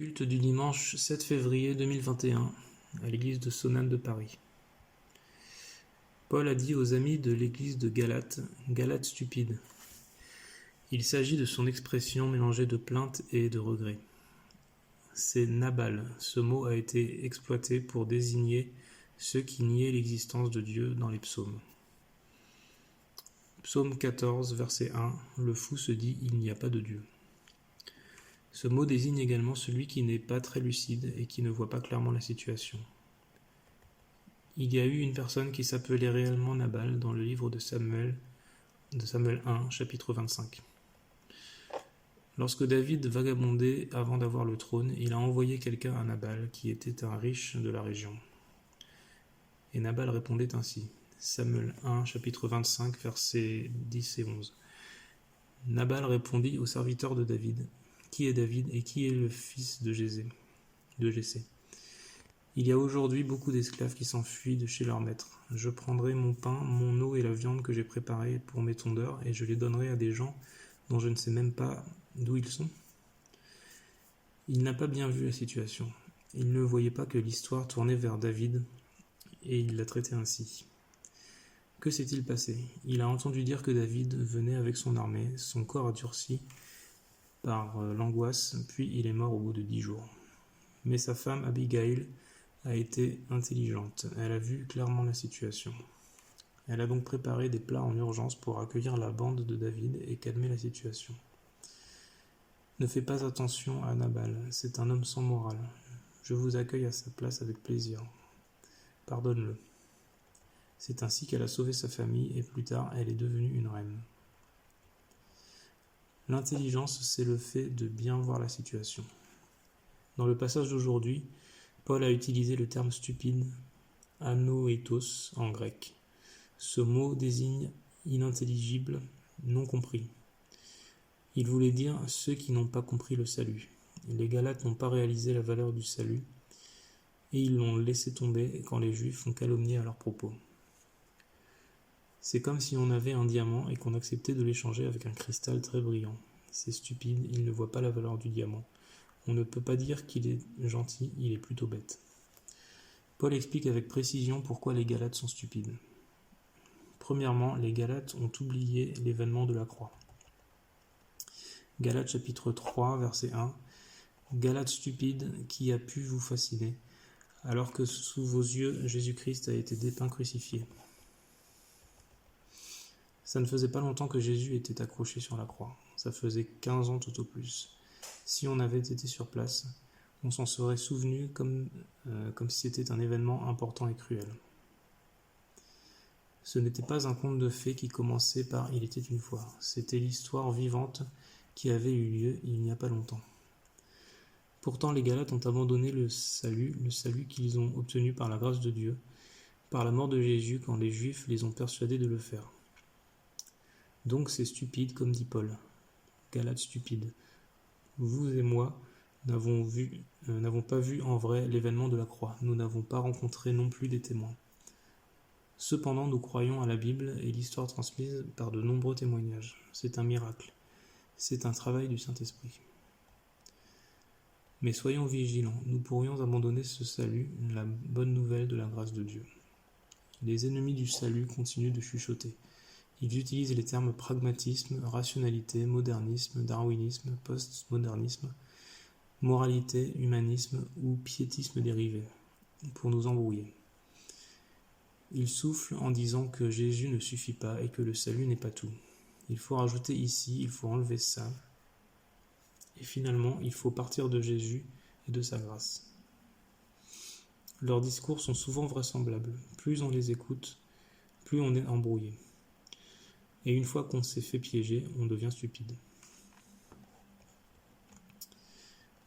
Culte du dimanche 7 février 2021 à l'église de Sonane de Paris. Paul a dit aux amis de l'église de Galate, Galates stupides. Il s'agit de son expression mélangée de plainte et de regret. C'est Nabal. Ce mot a été exploité pour désigner ceux qui niaient l'existence de Dieu dans les psaumes. Psaume 14, verset 1, le fou se dit « Il n'y a pas de Dieu ». Ce mot désigne également celui qui n'est pas très lucide et qui ne voit pas clairement la situation. Il y a eu une personne qui s'appelait réellement Nabal dans le livre de Samuel 1, chapitre 25. Lorsque David vagabondait avant d'avoir le trône, il a envoyé quelqu'un à Nabal qui était un riche de la région. Et Nabal répondait ainsi. Samuel 1, chapitre 25, versets 10 et 11. Nabal répondit au serviteur de David. Qui est David et qui est le fils de Jessé? Il y a aujourd'hui beaucoup d'esclaves qui s'enfuient de chez leur maître. Je prendrai mon pain, mon eau et la viande que j'ai préparée pour mes tondeurs et je les donnerai à des gens dont je ne sais même pas d'où ils sont. Il n'a pas bien vu la situation. Il ne voyait pas que l'histoire tournait vers David et il l'a traité ainsi. Que s'est-il passé? Il a entendu dire que David venait avec son armée, son corps a durci par l'angoisse, puis il est mort au bout de 10 jours. Mais sa femme Abigail a été intelligente, elle a vu clairement la situation. Elle a donc préparé des plats en urgence pour accueillir la bande de David et calmer la situation. Ne fais pas attention à Nabal, c'est un homme sans morale. Je vous accueille à sa place avec plaisir. Pardonne-le. C'est ainsi qu'elle a sauvé sa famille et plus tard elle est devenue une reine. L'intelligence, c'est le fait de bien voir la situation. Dans le passage d'aujourd'hui, Paul a utilisé le terme stupide, anoétos en grec. Ce mot désigne inintelligible, non compris. Il voulait dire ceux qui n'ont pas compris le salut. Les Galates n'ont pas réalisé la valeur du salut et ils l'ont laissé tomber quand les Juifs ont calomnié à leur propos. C'est comme si on avait un diamant et qu'on acceptait de l'échanger avec un cristal très brillant. C'est stupide, il ne voit pas la valeur du diamant. On ne peut pas dire qu'il est gentil, il est plutôt bête. Paul explique avec précision pourquoi les Galates sont stupides. Premièrement, les Galates ont oublié l'événement de la croix. Galates chapitre 3, verset 1. Galates stupides, qui a pu vous fasciner, alors que sous vos yeux, Jésus-Christ a été dépeint crucifié. Ça ne faisait pas longtemps que Jésus était accroché sur la croix. Ça faisait 15 ans tout au plus. Si on avait été sur place, on s'en serait souvenu comme si c'était un événement important et cruel. Ce n'était pas un conte de fées qui commençait par « Il était une fois ». C'était l'histoire vivante qui avait eu lieu il n'y a pas longtemps. Pourtant, les Galates ont abandonné le salut qu'ils ont obtenu par la grâce de Dieu, par la mort de Jésus quand les Juifs les ont persuadés de le faire. Donc c'est stupide, comme dit Paul. Galates stupides. Vous et moi n'avons pas vu en vrai l'événement de la croix. Nous n'avons pas rencontré non plus des témoins. Cependant, nous croyons à la Bible et l'histoire transmise par de nombreux témoignages. C'est un miracle. C'est un travail du Saint-Esprit. Mais soyons vigilants. Nous pourrions abandonner ce salut, la bonne nouvelle de la grâce de Dieu. Les ennemis du salut continuent de chuchoter. Ils utilisent les termes pragmatisme, rationalité, modernisme, darwinisme, postmodernisme, moralité, humanisme ou piétisme dérivé, pour nous embrouiller. Ils soufflent en disant que Jésus ne suffit pas et que le salut n'est pas tout. Il faut rajouter ici, il faut enlever ça. Et finalement, il faut partir de Jésus et de sa grâce. Leurs discours sont souvent vraisemblables. Plus on les écoute, plus on est embrouillé. Et une fois qu'on s'est fait piéger, on devient stupide.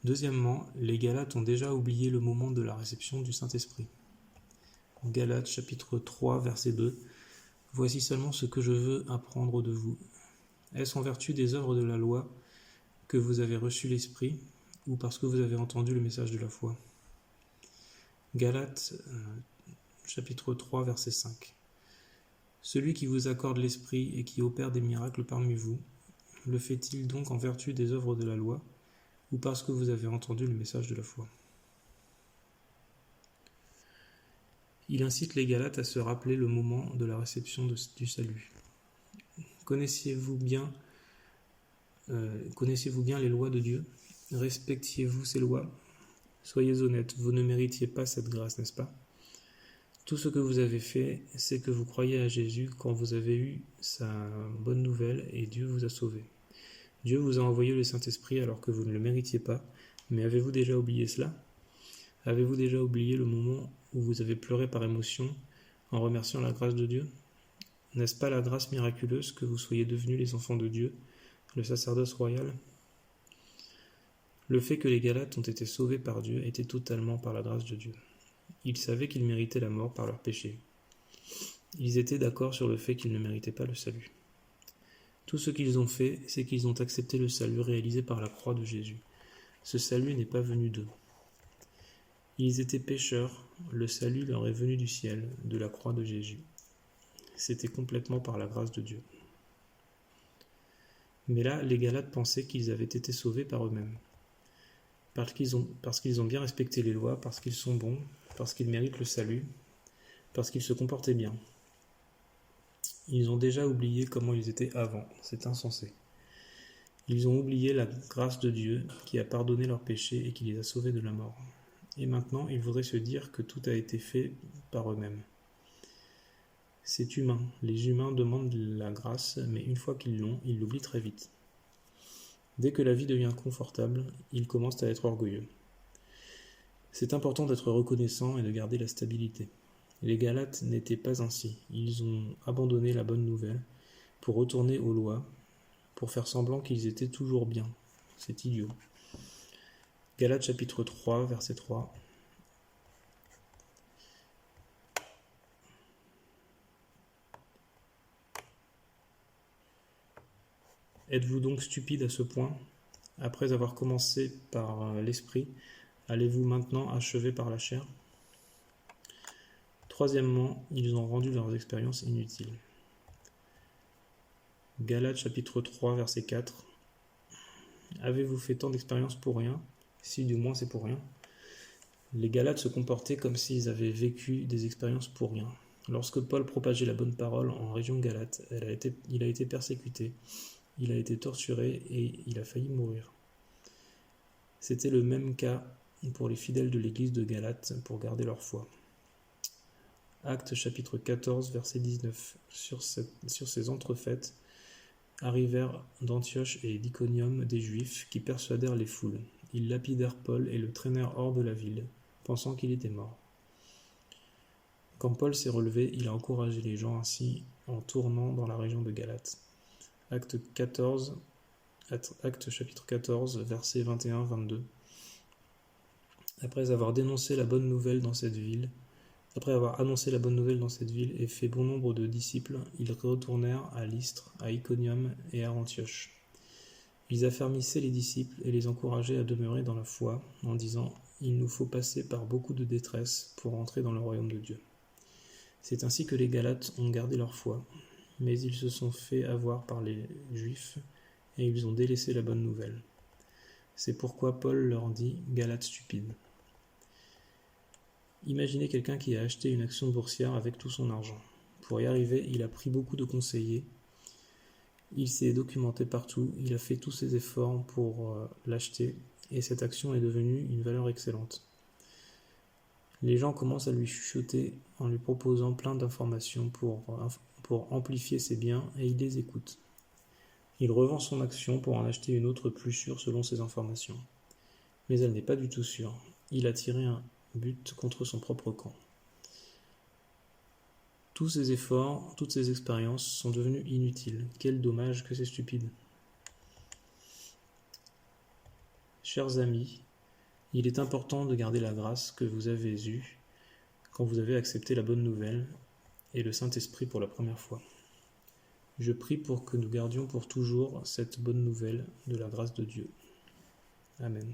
Deuxièmement, les Galates ont déjà oublié le moment de la réception du Saint-Esprit. Galates chapitre 3, verset 2. « Voici seulement ce que je veux apprendre de vous. Est-ce en vertu des œuvres de la loi que vous avez reçu l'Esprit, ou parce que vous avez entendu le message de la foi ?» Galates chapitre 3, verset 5. Celui qui vous accorde l'Esprit et qui opère des miracles parmi vous, le fait-il donc en vertu des œuvres de la loi, ou parce que vous avez entendu le message de la foi. Il incite les Galates à se rappeler le moment de la réception du salut. Connaissiez-vous bien les lois de Dieu? Respectiez-vous ces lois? Soyez honnêtes, vous ne méritiez pas cette grâce, n'est-ce pas? Tout ce que vous avez fait, c'est que vous croyez à Jésus quand vous avez eu sa bonne nouvelle et Dieu vous a sauvé. Dieu vous a envoyé le Saint-Esprit alors que vous ne le méritiez pas, mais avez-vous déjà oublié cela? Avez-vous déjà oublié le moment où vous avez pleuré par émotion en remerciant la grâce de Dieu? N'est-ce pas la grâce miraculeuse que vous soyez devenus les enfants de Dieu, le sacerdoce royal? Le fait que les Galates ont été sauvés par Dieu était totalement par la grâce de Dieu. Ils savaient qu'ils méritaient la mort par leurs péchés. Ils étaient d'accord sur le fait qu'ils ne méritaient pas le salut. Tout ce qu'ils ont fait, c'est qu'ils ont accepté le salut réalisé par la croix de Jésus. Ce salut n'est pas venu d'eux. Ils étaient pécheurs, le salut leur est venu du ciel, de la croix de Jésus. C'était complètement par la grâce de Dieu. Mais là, les Galates pensaient qu'ils avaient été sauvés par eux-mêmes. Parce qu'ils ont bien respecté les lois, parce qu'ils sont bons, parce qu'ils méritent le salut, parce qu'ils se comportaient bien. Ils ont déjà oublié comment ils étaient avant, c'est insensé. Ils ont oublié la grâce de Dieu qui a pardonné leurs péchés et qui les a sauvés de la mort. Et maintenant, ils voudraient se dire que tout a été fait par eux-mêmes. C'est humain, les humains demandent la grâce, mais une fois qu'ils l'ont, ils l'oublient très vite. Dès que la vie devient confortable, ils commencent à être orgueilleux. C'est important d'être reconnaissant et de garder la stabilité. Les Galates n'étaient pas ainsi. Ils ont abandonné la bonne nouvelle pour retourner aux lois, pour faire semblant qu'ils étaient toujours bien. C'est idiot. Galates chapitre 3, verset 3. Êtes-vous donc stupide à ce point? Après avoir commencé par l'esprit, allez-vous maintenant achever par la chair? Troisièmement, ils ont rendu leurs expériences inutiles. Galates chapitre 3, verset 4. Avez-vous fait tant d'expériences pour rien? Si du moins c'est pour rien. Les Galates se comportaient comme s'ils avaient vécu des expériences pour rien. Lorsque Paul propageait la bonne parole en région Galate, il a été persécuté, il a été torturé et il a failli mourir. C'était le même cas pour les fidèles de l'église de Galate pour garder leur foi. Actes chapitre 14, verset 19. Sur ces entrefaites, arrivèrent d'Antioche et d'Iconium des Juifs qui persuadèrent les foules. Ils lapidèrent Paul et le traînèrent hors de la ville, pensant qu'il était mort. Quand Paul s'est relevé, il a encouragé les gens ainsi en tournant dans la région de Galate. Acte chapitre 14, versets 21-22. Après avoir annoncé la bonne nouvelle dans cette ville et fait bon nombre de disciples, ils retournèrent à Lystre, à Iconium et à Antioche. Ils affermissaient les disciples et les encourageaient à demeurer dans la foi, en disant « Il nous faut passer par beaucoup de détresse pour entrer dans le royaume de Dieu ». C'est ainsi que les Galates ont gardé leur foi, mais ils se sont fait avoir par les Juifs et ils ont délaissé la bonne nouvelle. C'est pourquoi Paul leur dit « Galates stupides ». Imaginez quelqu'un qui a acheté une action boursière avec tout son argent. Pour y arriver, il a pris beaucoup de conseillers, il s'est documenté partout, il a fait tous ses efforts pour l'acheter et cette action est devenue une valeur excellente. Les gens commencent à lui chuchoter en lui proposant plein d'informations pour amplifier ses biens et il les écoute. Il revend son action pour en acheter une autre plus sûre selon ses informations. Mais elle n'est pas du tout sûre. Il a tiré un but contre son propre camp. Tous ces efforts, toutes ces expériences sont devenues inutiles. Quel dommage que c'est stupide. Chers amis, il est important de garder la grâce que vous avez eue quand vous avez accepté la bonne nouvelle et le Saint-Esprit pour la première fois. Je prie pour que nous gardions pour toujours cette bonne nouvelle de la grâce de Dieu. Amen.